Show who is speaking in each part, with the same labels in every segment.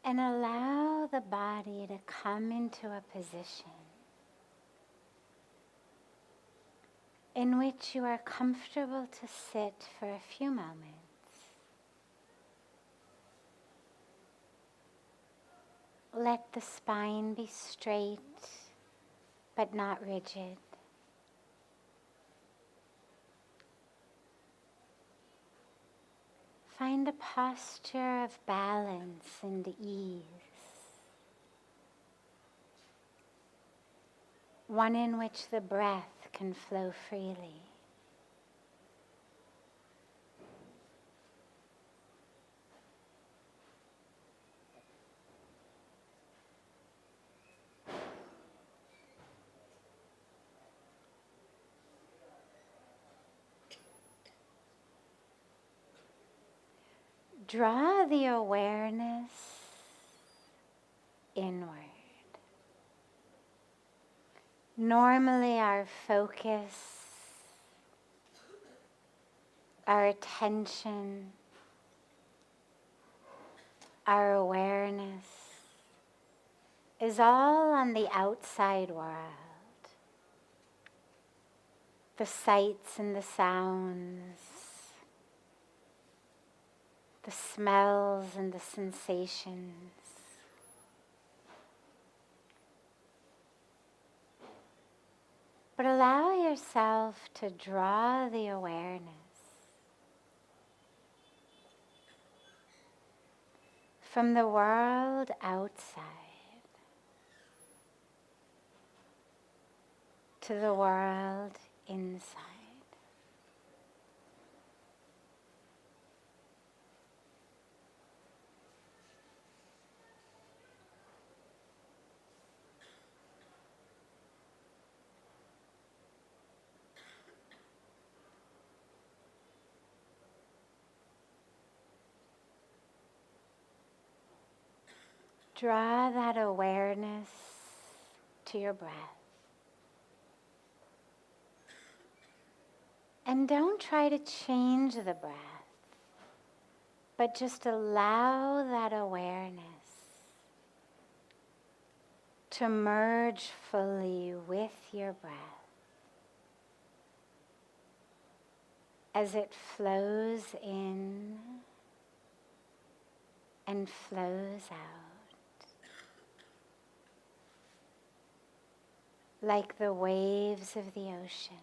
Speaker 1: And allow the body to come into a position in which you are comfortable to sit for a few moments. Let the spine be straight but not rigid. Find a posture of balance and ease. One in which the breath can flow freely. Draw the awareness inward. Normally our focus, our attention, our awareness is all on the outside world. The sights and the sounds, the smells and the sensations. But allow yourself to draw the awareness from the world outside to the world inside. Draw that awareness to your breath. And don't try to change the breath, but just allow that awareness to merge fully with your breath as it flows in and flows out. Like the waves of the ocean.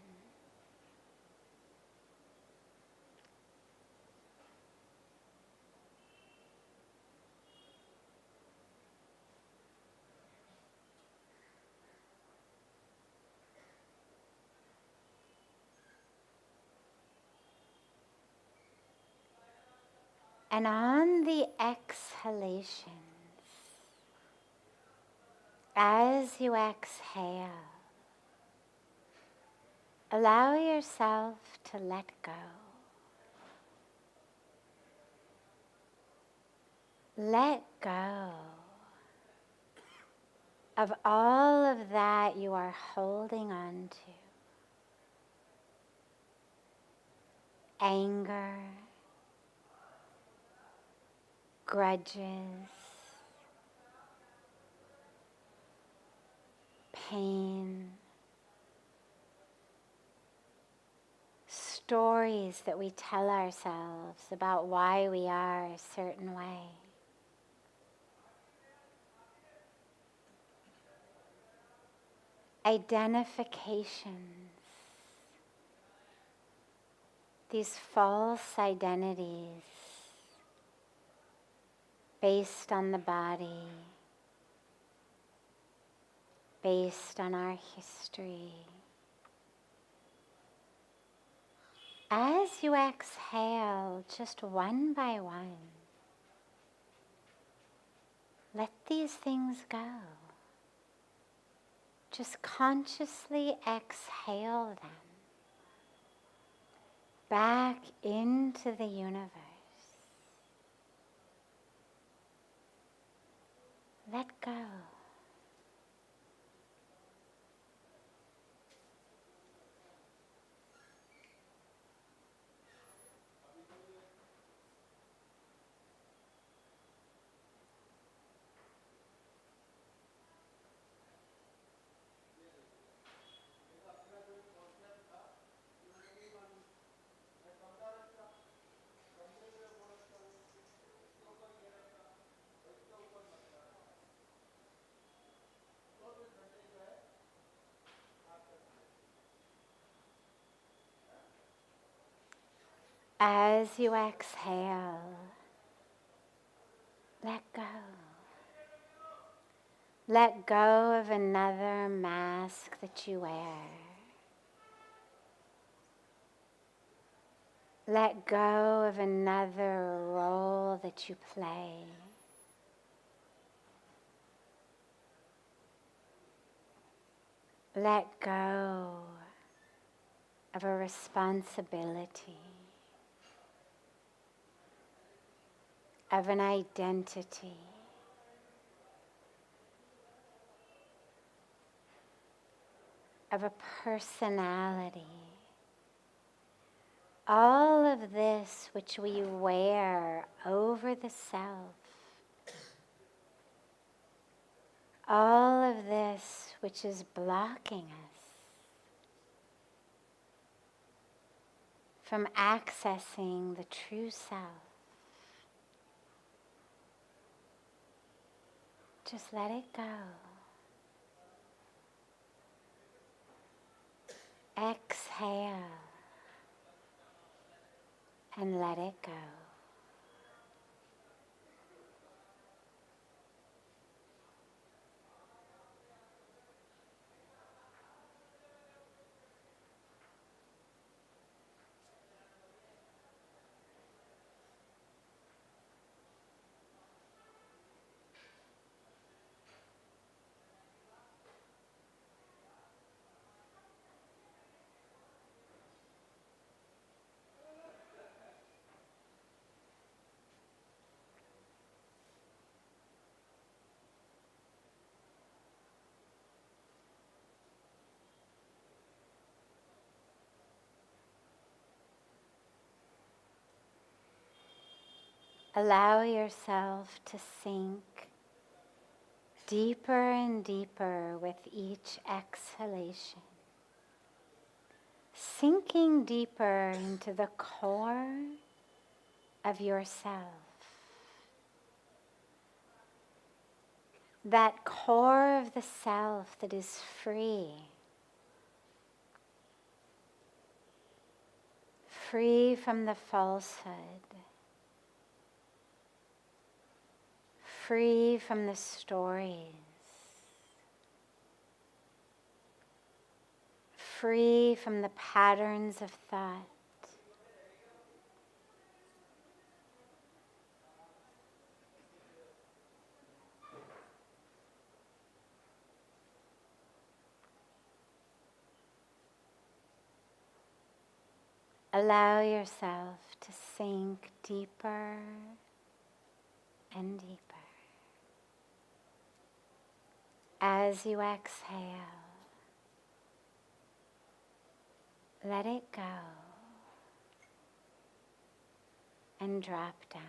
Speaker 1: And on the exhalations, as you exhale, allow yourself to let go. Let go of all of that you are holding on to. Anger, grudges, pain, stories that we tell ourselves about why we are a certain way. Identifications, these false identities based on the body, based on our history. As you exhale, just one by one, let these things go. Just consciously exhale them back into the universe. Let go. As you exhale, let go. Let go of another mask that you wear. Let go of another role that you play. Let go of a responsibility, of an identity, of a personality. All of this which we wear over the self, all of this which is blocking us from accessing the true self. Just let it go. Exhale and let it go. Allow yourself to sink deeper and deeper with each exhalation, sinking deeper into the core of yourself. That core of the self that is free, free from the falsehood, free from the stories, free from the patterns of thought. Allow yourself to sink deeper and deeper. As you exhale, let it go and drop down.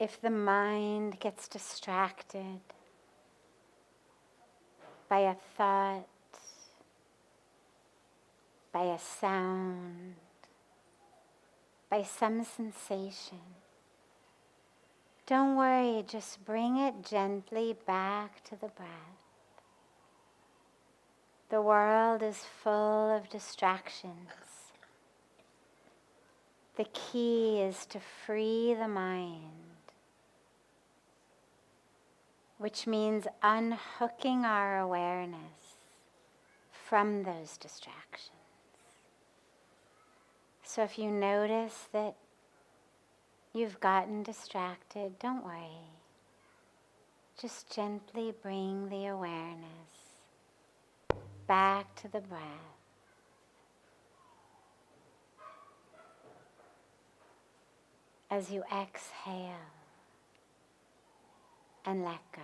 Speaker 1: If the mind gets distracted by a thought, by a sound, by some sensation, don't worry, just bring it gently back to the breath. The world is full of distractions. The key is to free the mind, which means unhooking our awareness from those distractions. So if you notice that you've gotten distracted, don't worry. Just gently bring the awareness back to the breath. As you exhale and let go.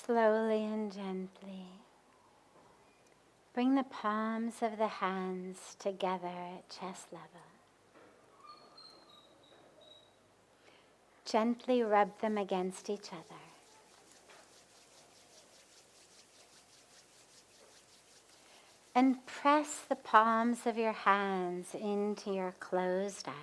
Speaker 1: Slowly and gently, bring the palms of the hands together at chest level. Gently rub them against each other. And press the palms of your hands into your closed eyes.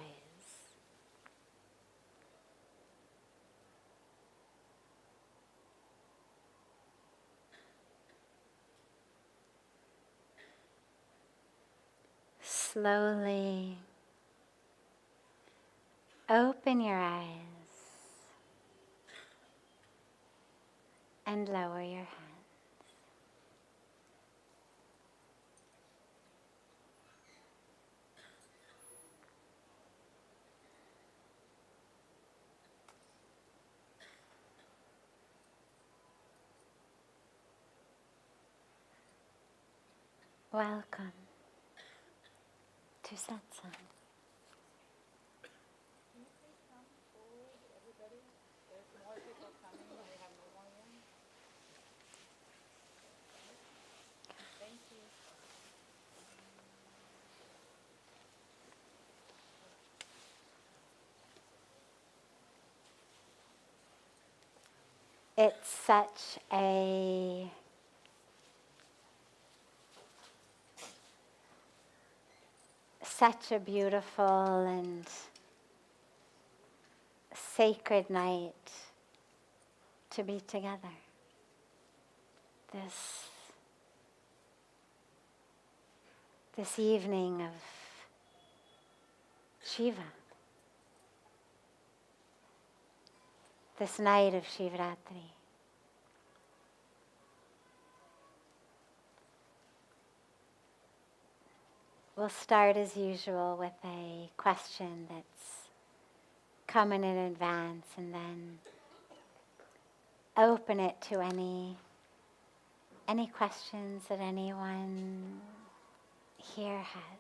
Speaker 1: Slowly open your eyes and lower your hands. Welcome to Satsang. It's such a beautiful and sacred night to be together. This evening of Shiva, this night of Shivratri. We'll start as usual with a question that's coming in advance and then open it to any questions that anyone here has.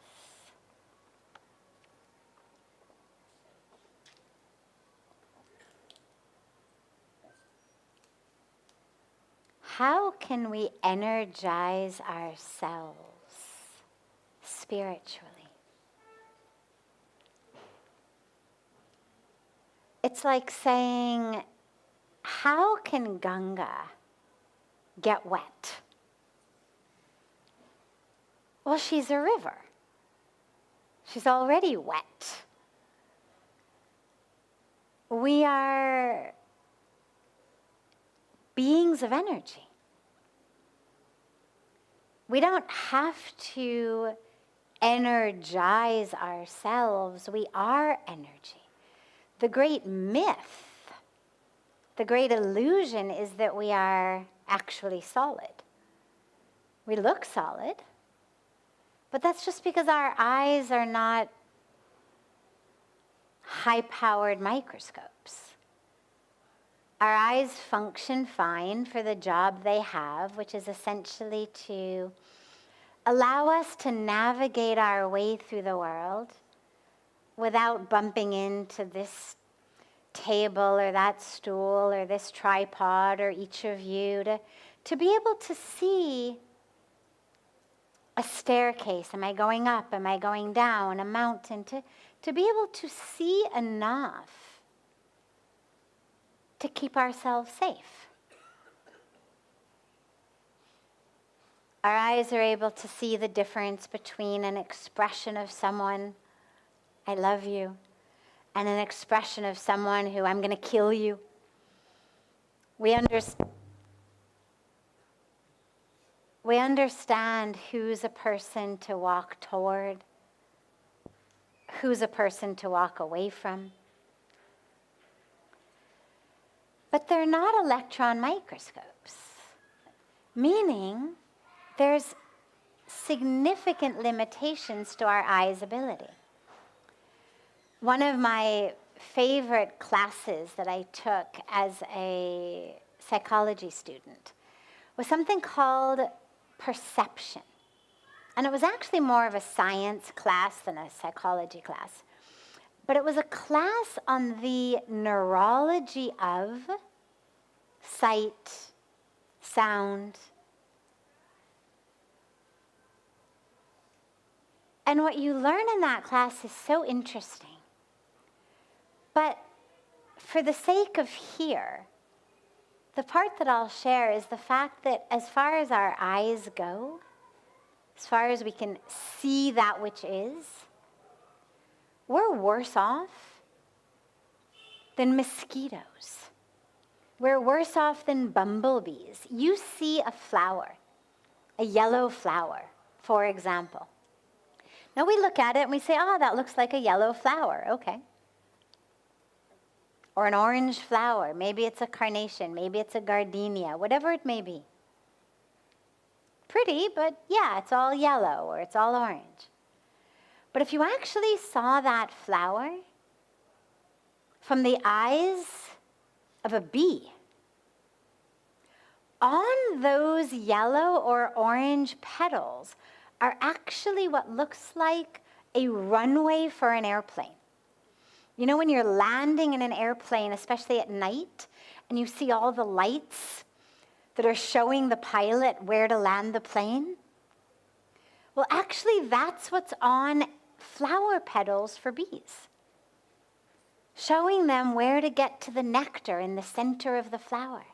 Speaker 1: How can we energize ourselves spiritually? It's like saying, how can Ganga get wet? Well, she's a river. She's already wet. We are beings of energy. We don't have to energize ourselves. We are energy. The great myth, the great illusion is that we are actually solid. We look solid, but that's just because our eyes are not high-powered microscopes. Our eyes function fine for the job they have, which is essentially to allow us to navigate our way through the world without bumping into this table or that stool or this tripod or each of you, to be able to see a staircase. Am I going up? Am I going down? A mountain? To be able to see enough to keep ourselves safe. Our eyes are able to see the difference between an expression of someone, I love you, and an expression of someone who, I'm going to kill you. We understand who's a person to walk toward, who's a person to walk away from. But they're not electron microscopes, meaning there's significant limitations to our eye's ability. One of my favorite classes that I took as a psychology student was something called perception. And it was actually more of a science class than a psychology class. But it was a class on the neurology of sight sound. And what you learn in that class is so interesting. But for the sake of here, the part that I'll share is the fact that as far as our eyes go, as far as we can see that which is, we're worse off than mosquitoes. We're worse off than bumblebees. You see a flower, a yellow flower, for example. Now we look at it and we say, oh, that looks like a yellow flower, okay. Or an orange flower, maybe it's a carnation, maybe it's a gardenia, whatever it may be. Pretty, but yeah, it's all yellow or it's all orange. But if you actually saw that flower from the eyes of a bee, on those yellow or orange petals are actually what looks like a runway for an airplane. You know when you're landing in an airplane, especially at night, and you see all the lights that are showing the pilot where to land the plane? Well, actually, that's what's on flower petals for bees, showing them where to get to the nectar in the center of the flower.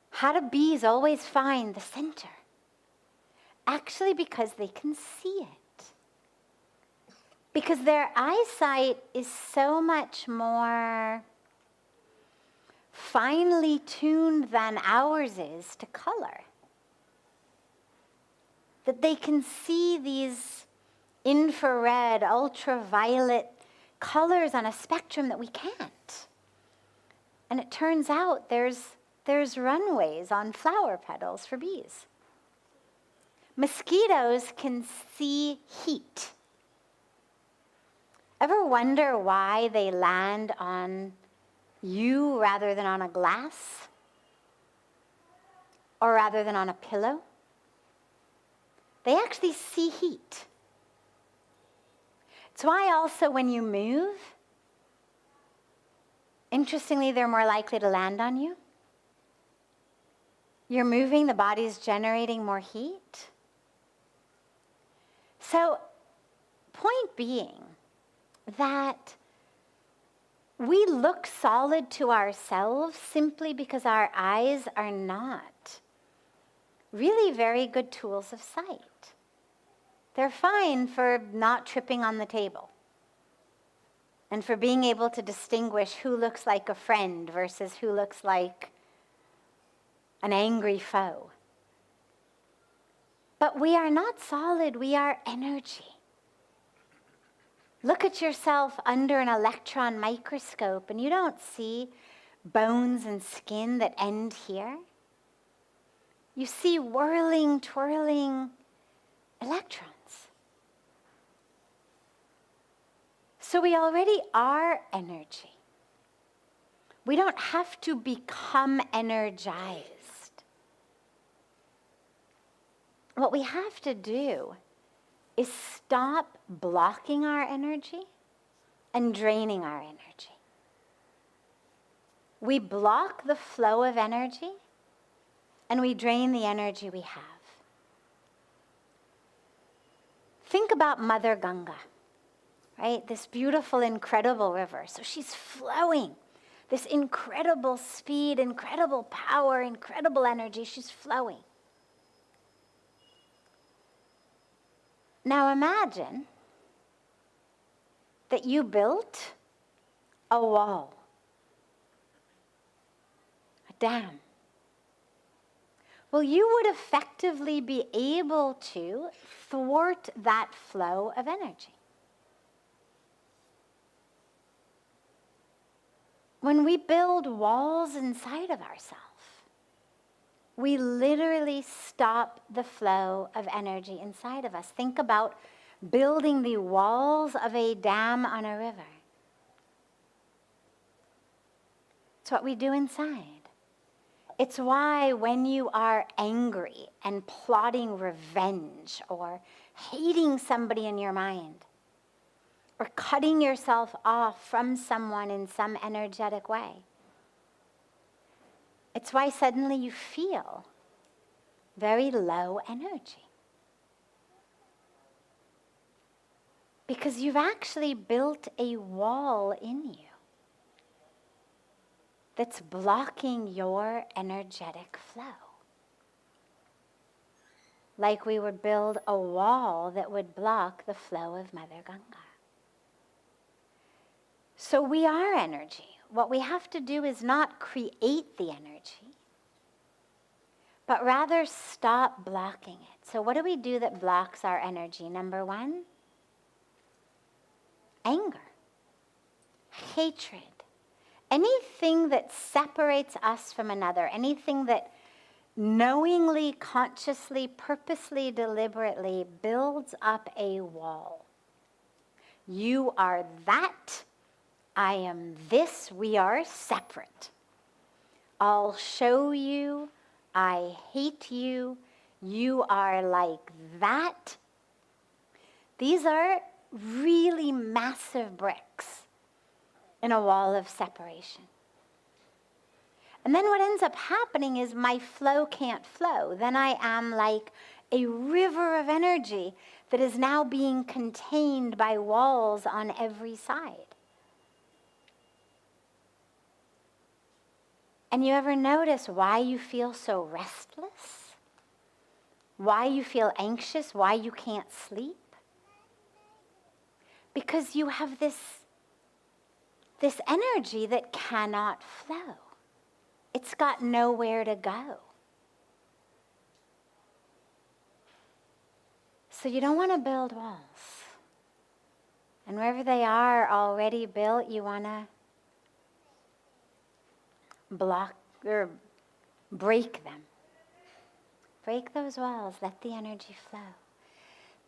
Speaker 1: How do bees always find the center? Actually, because they can see it. Because their eyesight is so much more finely tuned than ours is to color, that they can see these infrared, ultraviolet colors on a spectrum that we can't. And it turns out there's runways on flower petals for bees. Mosquitoes can see heat. Ever wonder why they land on you rather than on a glass? Or rather than on a pillow? They actually see heat. It's why also when you move, interestingly, they're more likely to land on you. You're moving, the body's generating more heat. So, point being that we look solid to ourselves simply because our eyes are not really very good tools of sight. They're fine for not tripping on the table and for being able to distinguish who looks like a friend versus who looks like an angry foe. But we are not solid, we are energy. Look at yourself under an electron microscope and you don't see bones and skin that end here. You see whirling, twirling electrons. So we already are energy. We don't have to become energized. What we have to do is stop blocking our energy and draining our energy. We block the flow of energy and we drain the energy we have. Think about Mother Ganga, right? This beautiful, incredible river. So she's flowing, this incredible speed, incredible power, incredible energy. She's flowing. Now imagine that you built a wall, a dam. Well, you would effectively be able to thwart that flow of energy. When we build walls inside of ourselves, we literally stop the flow of energy inside of us. Think about building the walls of a dam on a river. It's what we do inside. It's why when you are angry and plotting revenge or hating somebody in your mind or cutting yourself off from someone in some energetic way, It's why suddenly you feel very low energy. Because you've actually built a wall in you that's blocking your energetic flow. Like we would build a wall that would block the flow of Mother Ganga. So we are energy. What we have to do is not create the energy, but rather stop blocking it. So what do we do that blocks our energy? Number one, anger, hatred, anything that separates us from another, anything that knowingly, consciously, purposely, deliberately builds up a wall. You are that, I am this, we are separate. I'll show you, I hate you, you are like that. These are really massive bricks in a wall of separation. And then what ends up happening is my flow can't flow. Then I am like a river of energy that is now being contained by walls on every side. And you ever notice why you feel so restless? Why you feel anxious? Why you can't sleep? Because you have this energy that cannot flow. It's got nowhere to go. So you don't want to build walls. And wherever they are already built, you want to block or break them. Break those walls, let the energy flow.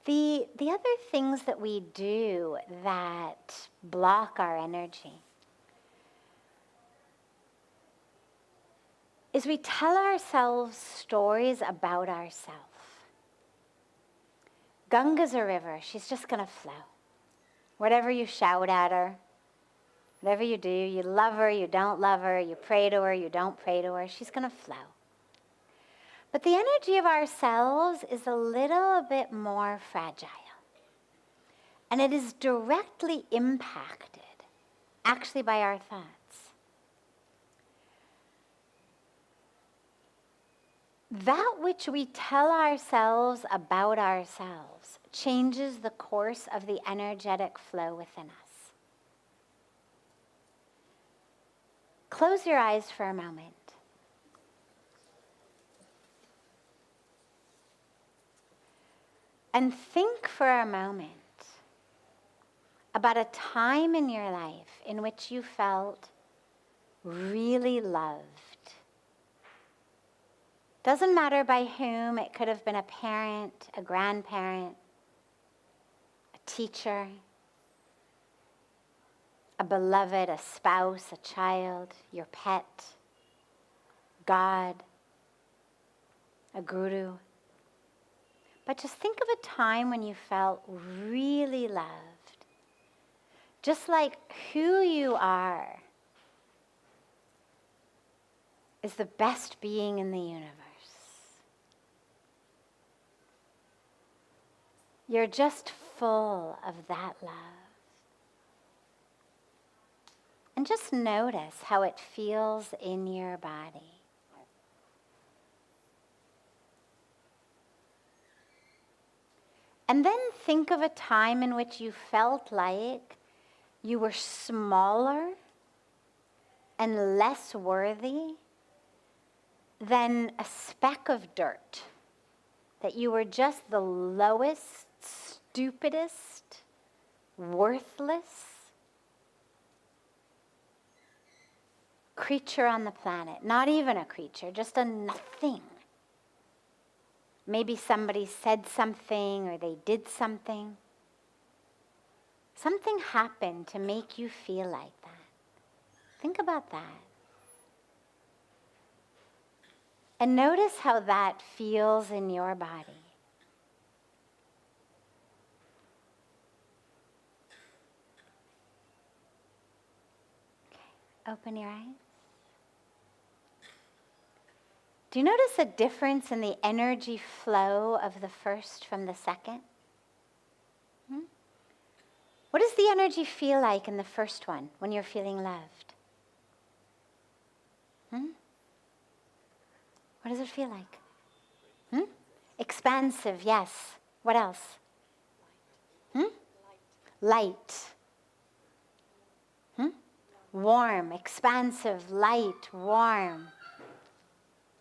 Speaker 1: The other things that we do that block our energy is we tell ourselves stories about ourselves. Ganga's a river. She's just going to flow. Whatever you shout at her, whatever you do, you love her, you don't love her, you pray to her, you don't pray to her, she's going to flow. But the energy of ourselves is a little bit more fragile. And it is directly impacted, actually, by our thoughts. That which we tell ourselves about ourselves changes the course of the energetic flow within us. Close your eyes for a moment. And think for a moment about a time in your life in which you felt really loved. Doesn't matter by whom. It could have been a parent, a grandparent, a teacher, a beloved, a spouse, a child, your pet, God, a guru. But just think of a time when you felt really loved. Just like who you are is the best being in the universe. You're just full of that love. And just notice how it feels in your body. And then think of a time in which you felt like you were smaller and less worthy than a speck of dirt. That you were just the lowest, stupidest, worthless creature on the planet. Not even a creature, just a nothing. Maybe somebody said something or they did something. Something happened to make you feel like that. Think about that. And notice how that feels in your body. Okay, open your eyes. Do you notice a difference in the energy flow of the first from the second? What does the energy feel like in the first one when you're feeling loved? What does it feel like? Expansive, yes. What else? Light. Warm, expansive, light, warm.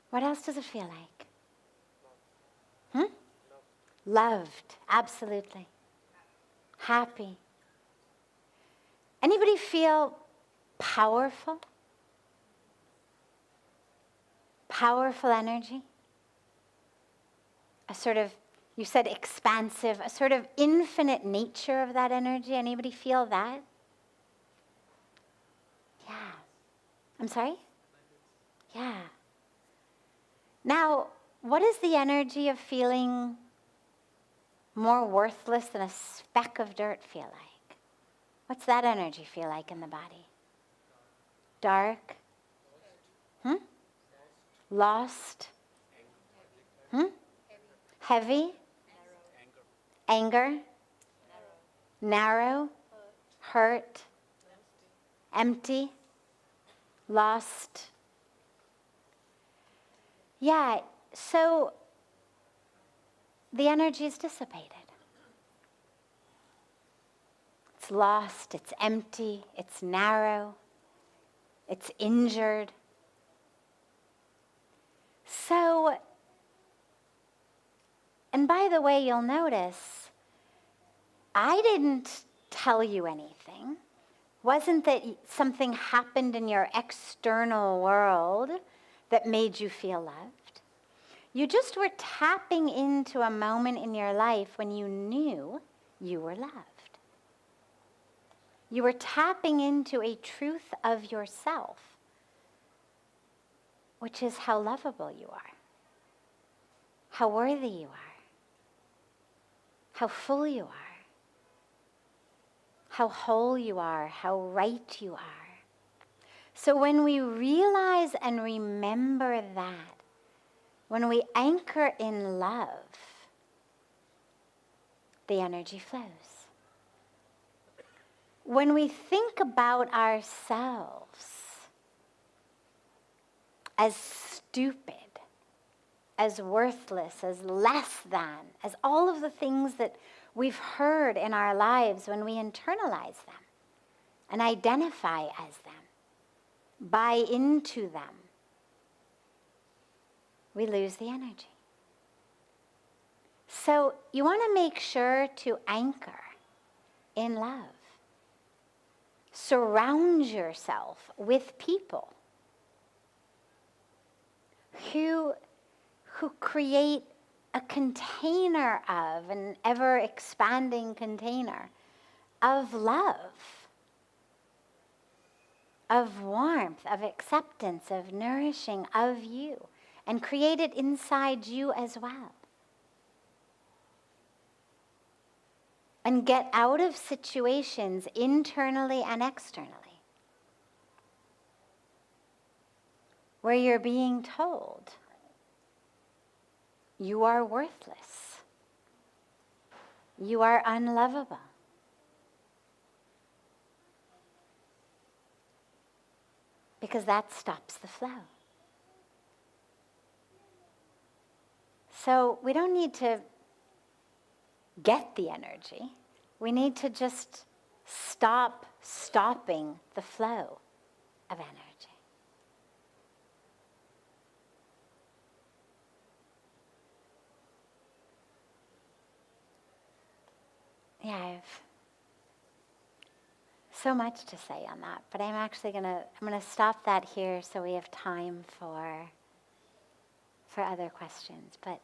Speaker 1: What else does it feel like? Loved, absolutely. Happy. Anybody feel powerful? Powerful energy? A sort of, you said expansive, a sort of infinite nature of that energy. Anybody feel that? Yeah. I'm sorry? Yeah. Now, what is the energy of feeling more worthless than a speck of dirt feel like? What's that energy feel like in the body? Dark? Lost? Heavy? Anger? Narrow? Hurt? Empty? Lost? Yeah, so the energy is dissipated. It's lost, it's empty, it's narrow, it's injured. So, and by the way, you'll notice, I didn't tell you anything. Wasn't that something happened in your external world that made you feel loved? You just were tapping into a moment in your life when you knew you were loved. You were tapping into a truth of yourself, which is how lovable you are, how worthy you are, how full you are, how whole you are, how right you are. So when we realize and remember that, when we anchor in love, the energy flows. When we think about ourselves as stupid, as worthless, as less than, as all of the things that we've heard in our lives, when we internalize them and identify as them, buy into them, we lose the energy. So you want to make sure to anchor in love. Surround yourself with people who create a container of, an ever-expanding container of love, of warmth, of acceptance, of nourishing of you, and create it inside you as well. And get out of situations internally and externally where you're being told you are worthless, you are unlovable. Because that stops the flow. So we don't need to get the energy. We need to just stop stopping the flow of energy. Yeah, I've so much to say on that, but I'm actually I'm gonna stop that here so we have time for other questions. But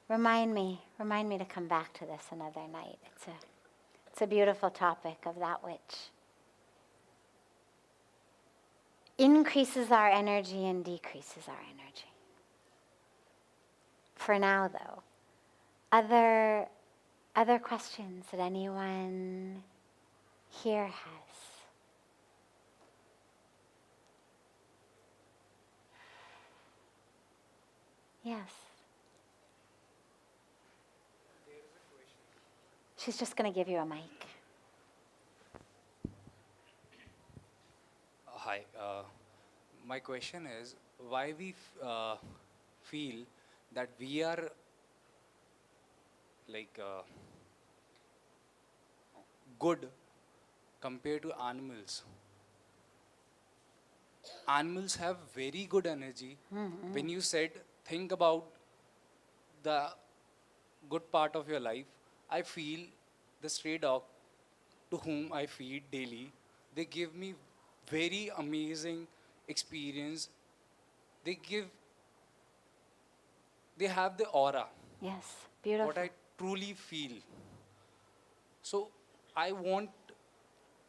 Speaker 1: remind me to come back to this another night. It's a beautiful topic of that which increases our energy and decreases our energy. For now, though, other questions that anyone here has? Yes. She's just going to give you a mic.
Speaker 2: Hi. My question is why we feel that we are like good compared to animals. Animals have very good energy.
Speaker 1: Mm-hmm.
Speaker 2: When you said think about the good part of your life, I feel the stray dog to whom I feed daily, they give me very amazing experience. They give, they have the aura,
Speaker 1: Yes,
Speaker 2: what
Speaker 1: beautiful.
Speaker 2: I truly feel. So I want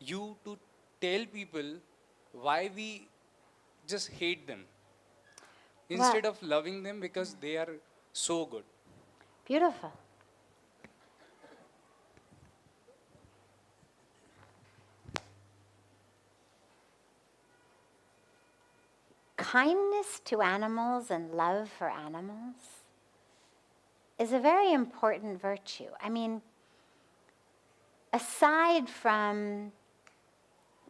Speaker 2: you to tell people why we just hate them
Speaker 1: Well,
Speaker 2: instead of loving them because they are so good.
Speaker 1: beautiful. Kindness to animals and love for animals is a very important virtue. I mean, aside from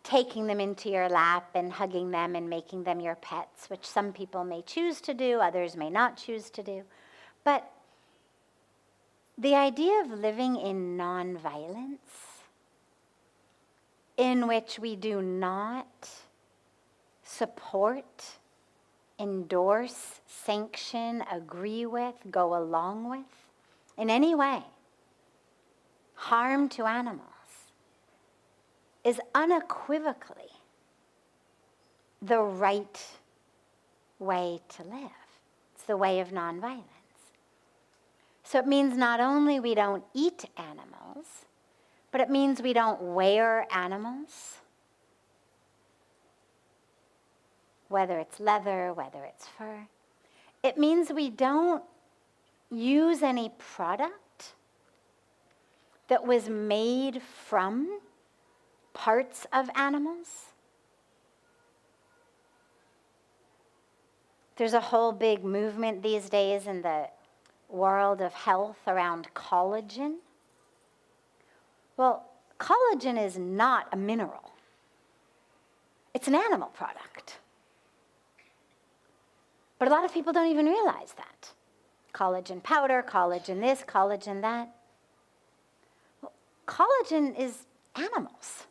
Speaker 1: taking them into your lap and hugging them and making them your pets, which some people may choose to do, others may not choose to do, but the idea of living in nonviolence, in which we do not support, endorse, sanction, agree with, go along with, in any way, harm to animals, is unequivocally the right way to live. It's the way of nonviolence. So it means not only we don't eat animals, but it means we don't wear animals, whether it's leather, whether it's fur. It means we don't use any product that was made from parts of animals. There's a whole big movement these days in the world of health around collagen. Well, collagen is not a mineral. It's an animal product. But a lot of people don't even realize that. Collagen powder, collagen this, collagen that. Well, collagen is animals.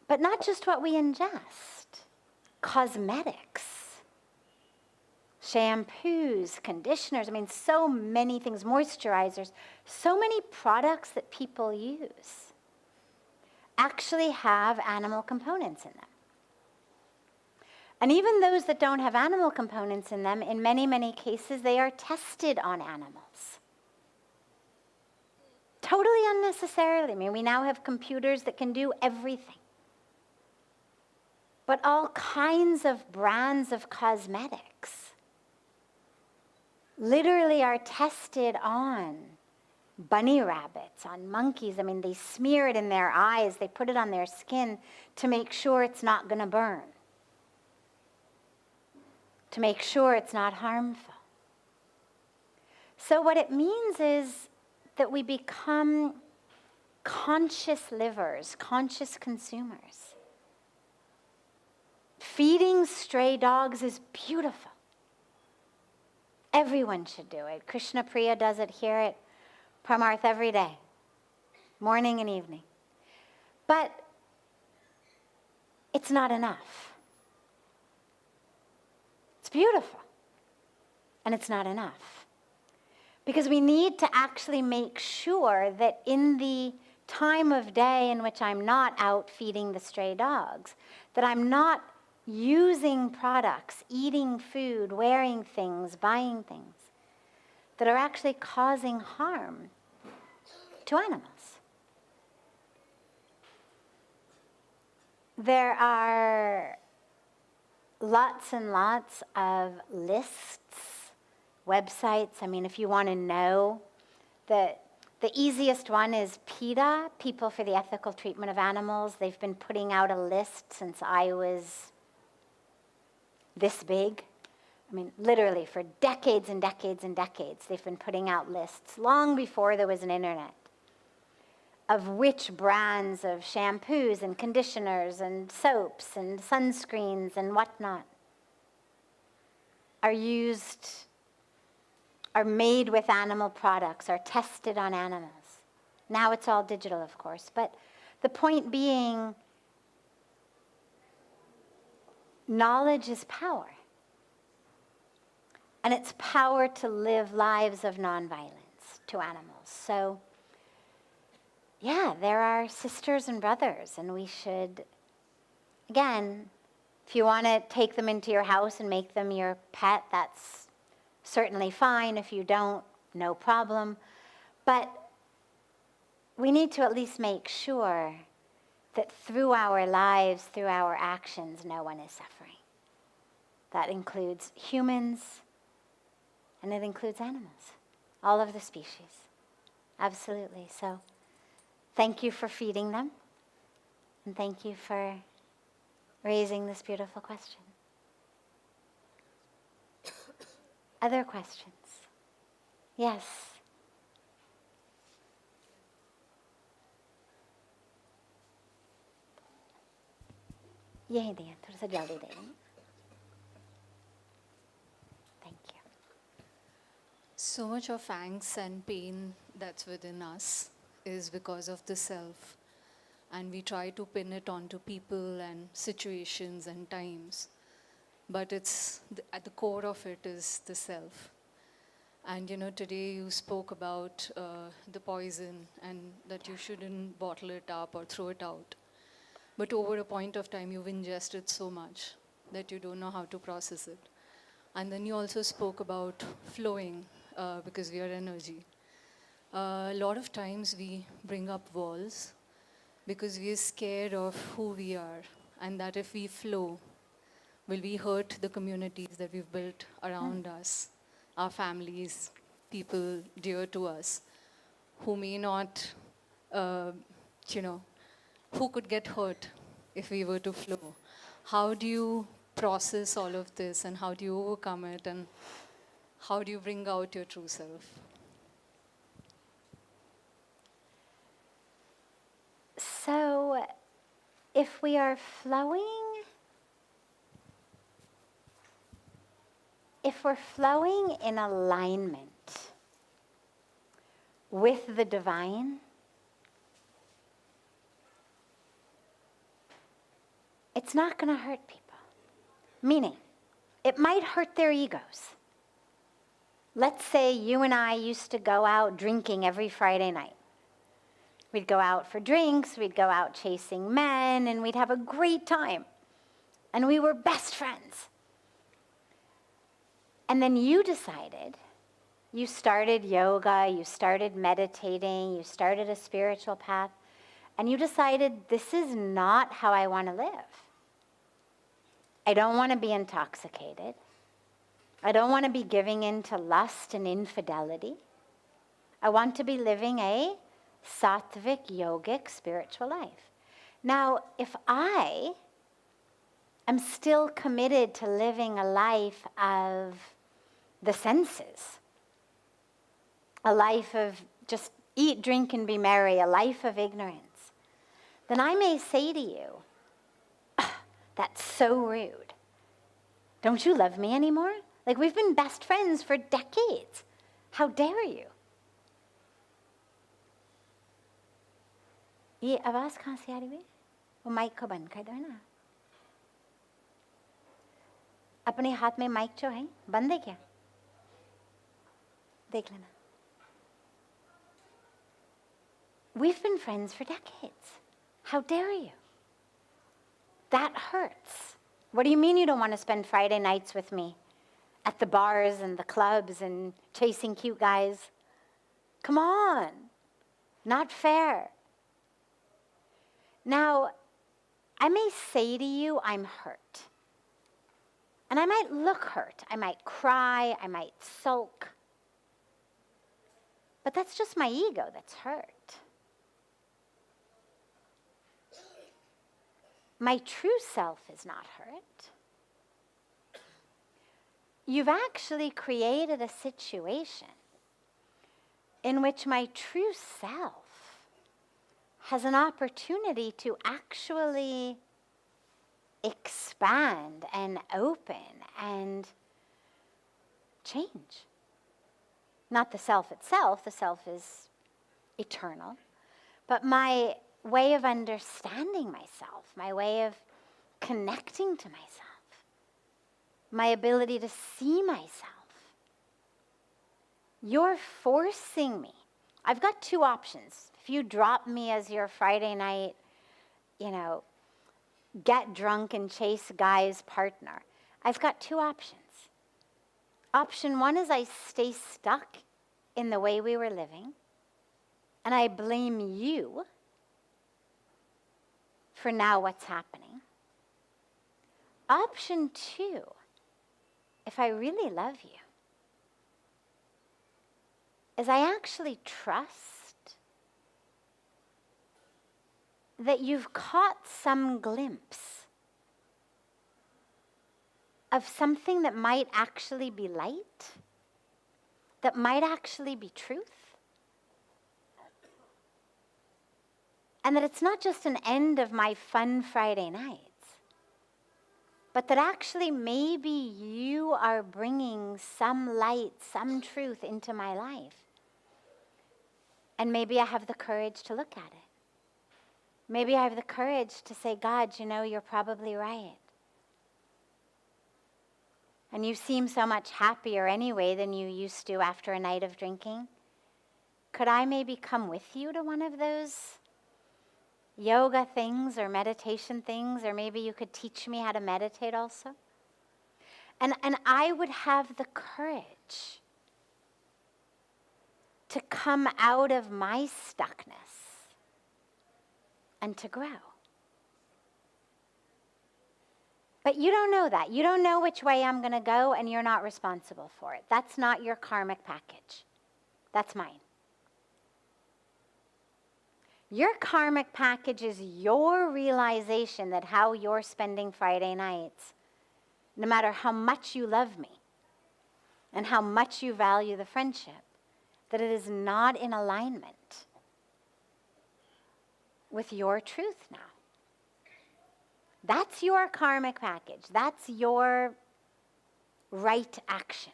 Speaker 1: But not just what we ingest. Cosmetics, shampoos, conditioners, I mean, so many things, moisturizers, so many products that people use actually have animal components in them. And even those that don't have animal components in them, in many, many cases, they are tested on animals. Totally unnecessarily. I mean, we now have computers that can do everything. But all kinds of brands of cosmetics literally are tested on bunny rabbits, on monkeys. I mean, they smear it in their eyes, they put it on their skin to make sure it's not going to burn, to make sure it's not harmful. So what it means is that we become conscious livers, conscious consumers. Feeding stray dogs is beautiful. Everyone should do it. Krishna Priya does it here at Parmarth every day, morning and evening. But it's not enough. It's beautiful, and it's not enough. Because we need to actually make sure that in the time of day in which I'm not out feeding the stray dogs, that I'm not using products, eating food, wearing things, buying things that are actually causing harm to animals. There are lots and lots of lists, websites. I mean, if you want to know, the easiest one is PETA, People for the Ethical Treatment of Animals. They've been putting out a list since I was this big. I mean, literally for decades and decades and decades, they've been putting out lists, long before there was an internet, of which brands of shampoos and conditioners and soaps and sunscreens and whatnot are made with animal products, are tested on animals. Now it's all digital, of course, but the point being, knowledge is power. And it's power to live lives of nonviolence to animals. So, yeah, there are sisters and brothers, and we should, again, if you want to take them into your house and make them your pet, that's certainly fine. If you don't, no problem. But we need to at least make sure that through our lives, through our actions, no one is suffering. That includes humans, and it includes animals, all of the species. Absolutely. So thank you for feeding them, and thank you for raising this beautiful question. Other questions? Yes. यहीं दिया, थोड़ा सा जल्दी दे दें. Thank you.
Speaker 3: So much of angst and pain that's within us is because of the self. And we try to pin it onto people and situations and times. But at the core of it is the self. And today you spoke about the poison and that you shouldn't bottle it up or throw it out. But over a point of time, you've ingested so much that you don't know how to process it. And then you also spoke about flowing because we are energy. A lot of times we bring up walls because we are scared of who we are, and that if we flow, will we hurt the communities that we've built around us, our families, people dear to us, who may not, who could get hurt if we were to flow. How do you process all of this, and how do you overcome it, and how do you bring out your true self?
Speaker 1: So, if we are flowing, if we're flowing in alignment with the divine, it's not going to hurt people. Meaning, it might hurt their egos. Let's say you and I used to go out drinking every Friday night. We'd go out for drinks, we'd go out chasing men, and we'd have a great time. And we were best friends. And then you decided, you started yoga, you started meditating, you started a spiritual path, and you decided, this is not how I want to live. I don't want to be intoxicated. I don't want to be giving in to lust and infidelity. I want to be living a sattvic, yogic, spiritual life. Now, if I am still committed to living a life of the senses, a life of just eat, drink, and be merry, a life of ignorance, then I may say to you, that's so rude. Don't you love me anymore? Like, we've been best friends for decades. How dare you? ये आवाज़ कहाँ से आ रही है? वो mic को बंद कर दो ना. अपने हाथ में माइक जो है बंद है क्या? देख लेना. We've been friends for decades. How dare you? That hurts. What do you mean you don't want to spend Friday nights with me at the bars and the clubs and chasing cute guys? Come on. Not fair. Now, I may say to you, I'm hurt. And I might look hurt. I might cry. I might sulk. But that's just my ego that's hurt. My true self is not hurt. you've actually created a situation in which my true self has an opportunity to actually expand and open and change. Not the self itself, the self is eternal, but my way of understanding myself, my way of connecting to myself, my ability to see myself. You're forcing me. I've got two options. If you drop me as your Friday night, get drunk and chase guy's partner, I've got two options. Option one is I stay stuck in the way we were living, and I blame you for now what's happening. Option two, if I really love you, is I actually trust that you've caught some glimpse of something that might actually be light, that might actually be truth, and that it's not just an end of my fun Friday nights, but that actually maybe you are bringing some light, some truth into my life. And maybe I have the courage to look at it. Maybe I have the courage to say, God, you're probably right. And you seem so much happier anyway than you used to after a night of drinking. Could I maybe come with you to one of those yoga things or meditation things? Or maybe you could teach me how to meditate also. And I would have the courage to come out of my stuckness and to grow. But you don't know that. You don't know which way I'm going to go, and you're not responsible for it. That's not your karmic package. That's mine. Your karmic package is your realization that how you're spending Friday nights, no matter how much you love me and how much you value the friendship, that it is not in alignment with your truth now. That's your karmic package. That's your right action.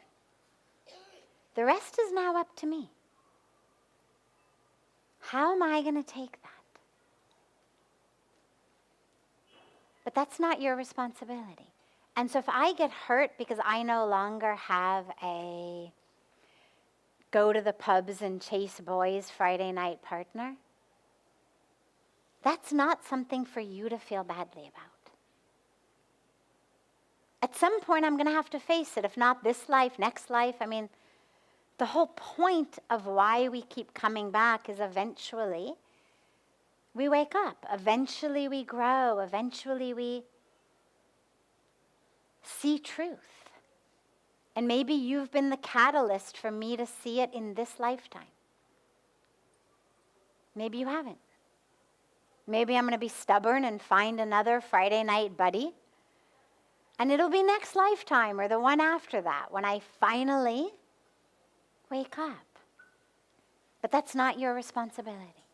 Speaker 1: The rest is now up to me. How am I going to take that? But that's not your responsibility. And so if I get hurt because I no longer have a go to the pubs and chase boys Friday night partner, that's not something for you to feel badly about. At some point, I'm going to have to face it. If not this life, next life. The whole point of why we keep coming back is eventually we wake up. Eventually we grow. Eventually we see truth. And maybe you've been the catalyst for me to see it in this lifetime. Maybe you haven't. Maybe I'm going to be stubborn and find another Friday night buddy. And it'll be next lifetime or the one after that when I finally wake up. But that's not your responsibility.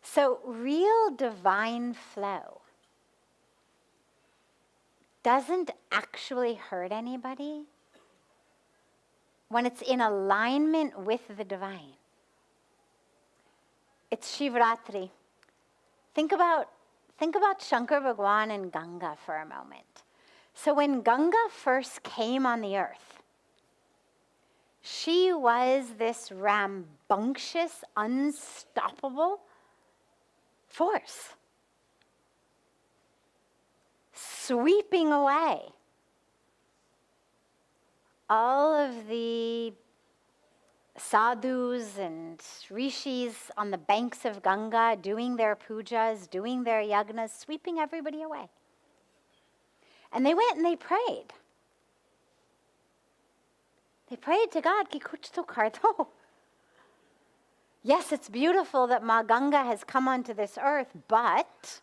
Speaker 1: So real divine flow doesn't actually hurt anybody when it's in alignment with the divine. It's Shivratri. Think about Shankar Bhagwan and Ganga for a moment. So when Ganga first came on the earth, she was this rambunctious, unstoppable force, sweeping away all of the sadhus and rishis on the banks of Ganga doing their pujas, doing their yagnas, sweeping everybody away. And they went and they prayed. They prayed to God, ki kuch to kar do. Yes, it's beautiful that Ma Ganga has come onto this earth, but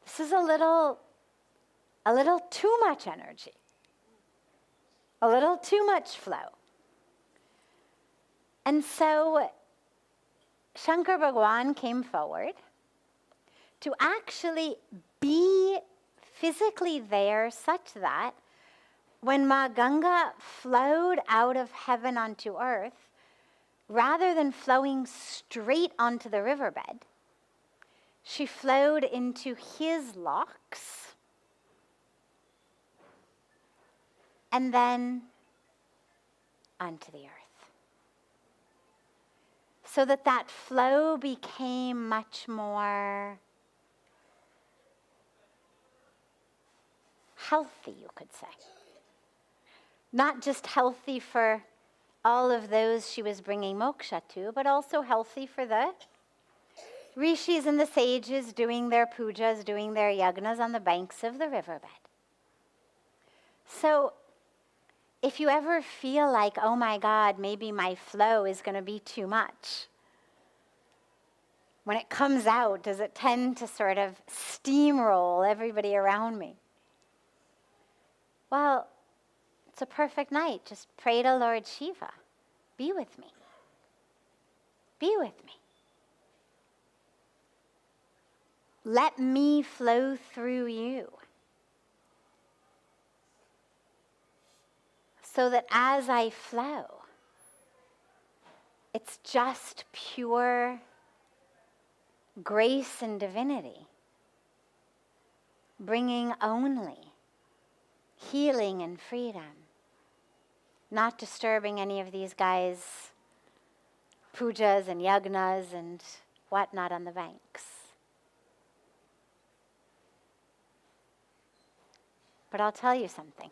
Speaker 1: this is a little a little too much energy, a little too much flow. And so Shankar Bhagwan came forward to actually be physically there such that when Ma Ganga flowed out of heaven onto earth, rather than flowing straight onto the riverbed, she flowed into his locks and then onto the earth. So that flow became much more healthy, you could say. Not just healthy for all of those she was bringing moksha to, but also healthy for the rishis and the sages doing their pujas, doing their yagnas on the banks of the riverbed. So if you ever feel like, oh my God, maybe my flow is going to be too much, when it comes out, does it tend to sort of steamroll everybody around me? Well, it's a perfect night. Just pray to Lord Shiva. Be with me. Be with me. Let me flow through you. So that as I flow, it's just pure grace and divinity, bringing only healing and freedom, not disturbing any of these guys' pujas and yagnas and whatnot on the banks. But I'll tell you something.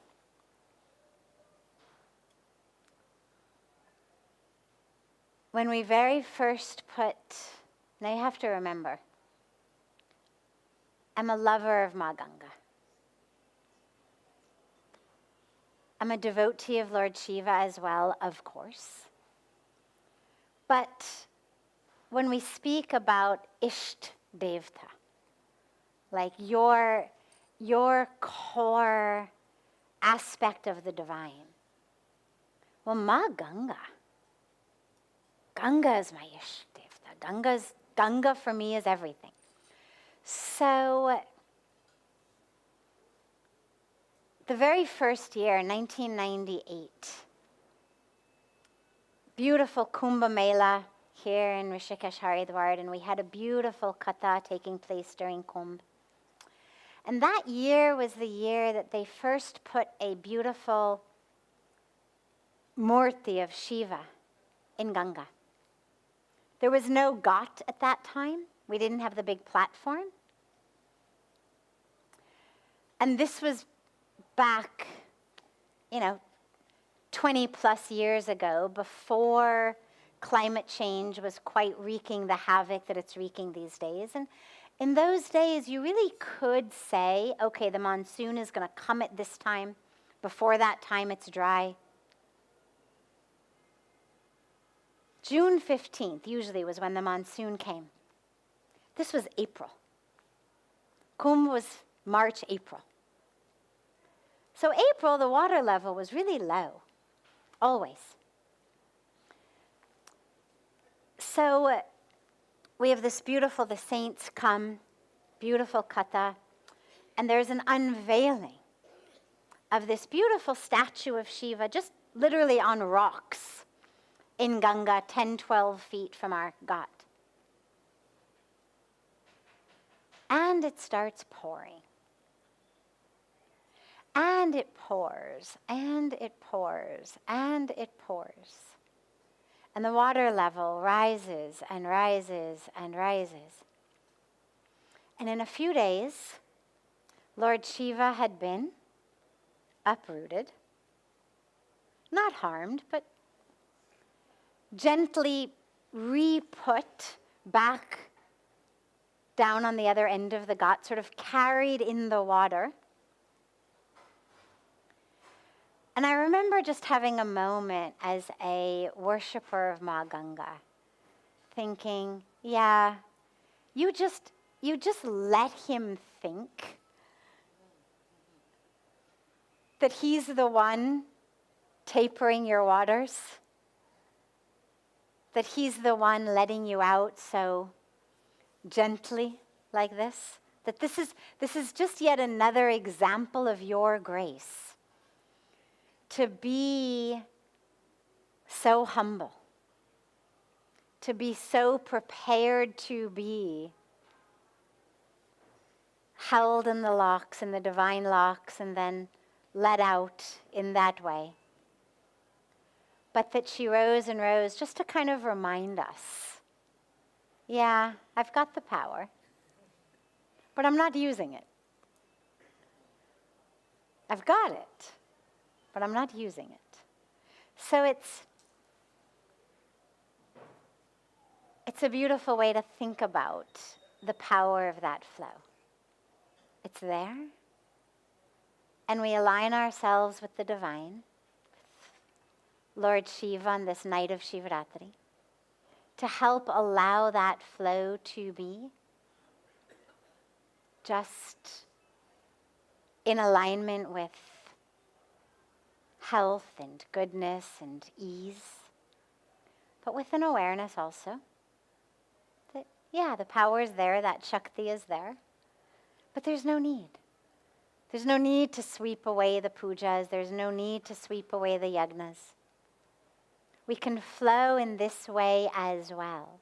Speaker 1: When we very first now you have to remember, I'm a lover of Ma Ganga. I'm a devotee of Lord Shiva as well, of course. But when we speak about Isht Devta, like your core aspect of the divine, well, Ma Ganga is my Isht Devta. Ganga for me is everything. So the very first year, 1998, beautiful Kumbh Mela here in Rishikesh, Haridwar, and we had a beautiful katha taking place during Kumbh. And that year was the year that they first put a beautiful murti of Shiva in Ganga. There was no ghat at that time. We didn't have the big platform. And this was back, 20 plus years ago, before climate change was quite wreaking the havoc that it's wreaking these days. And in those days, you really could say, okay, the monsoon is going to come at this time. Before that time, it's dry. June 15th usually was when the monsoon came. This was April. Kumbh was March, April. So April, the water level was really low, always. So we have this beautiful, the saints come, beautiful katha, and there's an unveiling of this beautiful statue of Shiva, just literally on rocks in Ganga, 10, 12 feet from our ghat. And it starts pouring. And it pours, and it pours, and it pours. And the water level rises and rises and rises. And in a few days, Lord Shiva had been uprooted, not harmed, but gently re-put back down on the other end of the ghat, sort of carried in the water. And I remember just having a moment as a worshiper of Ma Ganga, thinking, yeah, you just let him think that he's the one tapering your waters, that he's the one letting you out so gently like this, that this is just yet another example of your grace. To be so humble, to be so prepared to be held in the locks, in the divine locks, and then let out in that way. But that she rose and rose just to kind of remind us, yeah, I've got the power, but I'm not using it. I've got it, but I'm not using it. So it's a beautiful way to think about the power of that flow. It's there, and we align ourselves with the divine, with Lord Shiva on this night of Shivratri, to help allow that flow to be just in alignment with health and goodness and ease, but with an awareness also that, yeah, the power is there, that Shakti is there, but there's no need. There's no need to sweep away the pujas. There's no need to sweep away the yagnas. We can flow in this way as well.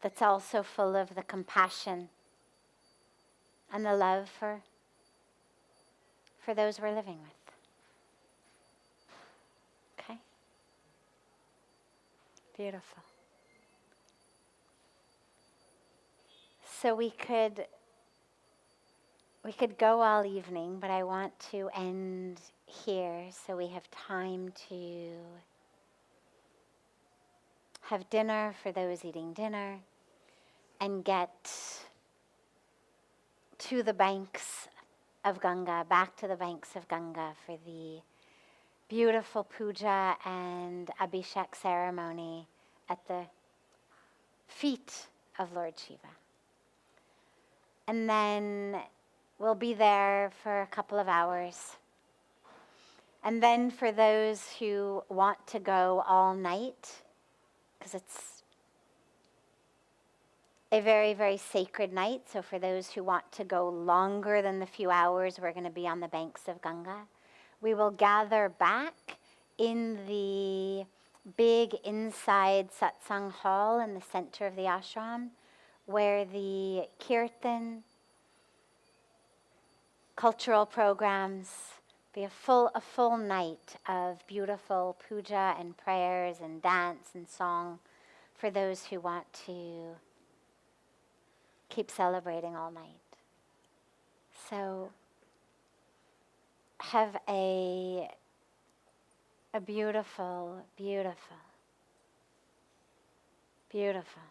Speaker 1: That's also full of the compassion and the love for those we're living with. Okay? Beautiful. So we could go all evening, but I want to end here so we have time to have dinner for those eating dinner and get to the banks of Ganga, back to the banks of Ganga for the beautiful puja and Abhishek ceremony at the feet of Lord Shiva. And then we'll be there for a couple of hours. And then for those who want to go all night, because it's a very, very sacred night, so for those who want to go longer than the few hours we're going to be on the banks of Ganga, we will gather back in the big inside satsang hall in the center of the ashram, where the kirtan, cultural programs, be a full night of beautiful puja and prayers and dance and song for those who want to keep celebrating all night. So have a beautiful, beautiful, beautiful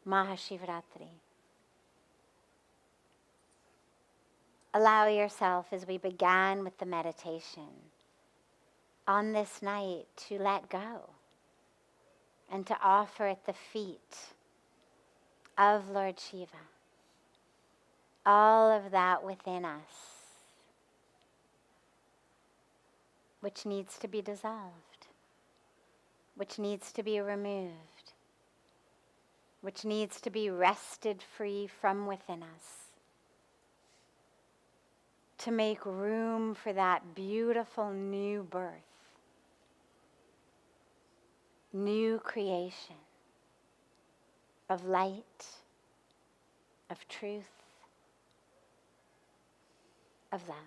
Speaker 1: Mahashivratri. Allow yourself, as we began with the meditation, on this night to let go and to offer at the feet of Lord Shiva all of that within us which needs to be dissolved, which needs to be removed, which needs to be wrested free from within us, to make room for that beautiful new birth, new creation of light, of truth, of love.